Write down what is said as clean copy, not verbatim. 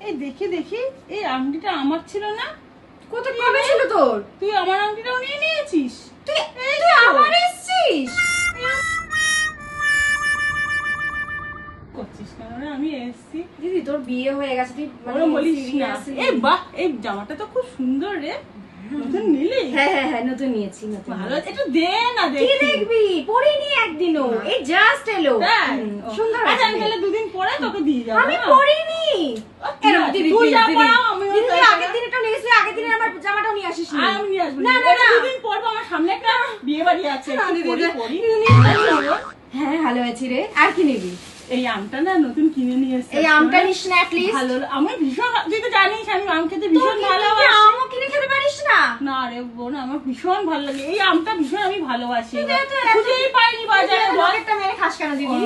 এই দেখি দেখি, এই আংটিটা আমার ছিল না? কত কবে ছিল তোর? তুই আমার আংটিটাও নিয়ে নিয়েছিস? তুই আবার এসেছিস? করছিস কেন রে? আমি এসেছি। দিদি তোর বিয়ে হয়ে গেছে, তুই ওরা বলিস না। এই বাহ, এই জামাটা তো খুব সুন্দর রে। নতুন নিলি? হ্যাঁ নতুন নিয়েছি, নতুন। ভালো, একটু দে না কি দেখি। দেখবি? পরিনি একদিনও, এই জাস্ট এলো। তাই? সুন্দর আচ্ছা, আছে। আমি তাহলে দুদিন পরে তোকে দিয়ে যাবো। আমি না? পরিনি। এরকম দিদি তুই দিদি যা দিদি পরাও, আমিও দিদি, তাই তুই আগের পরাবো। দিন এটা নিয়ে এসেছিলি, আগের দিন আমার জামাটাও নিয়ে আসিস নি। আমি নিয়ে আসবো। না, না, এটা না। দুদিন পরবো, আমার সামনে একটা বিয়ে বাড়ি আছে। না, একটু দিদি, পরি, দিদি, পরি। দিদি, হ্যাঁ ভালো আছি রে। আর কি নিবি? এই আমটা না নতুন কিনে নিয়ে এসেছি। এই আমটা নিস না অ্যাটলিস্ট। ভালো, আমি ভীষণ, তুই তো জানিস আমি আম খেতে ভীষণ ভালোবাসি। আমও কিনে খেতে পারিস না? না রে বোন, আমার ভীষণ ভালো লাগে এই আমটা, ভীষণ আমি ভালোবাসি। তুই তো খুঁজেই পাইনি বাজারে। একটা মেরে খাস কেন দিদি?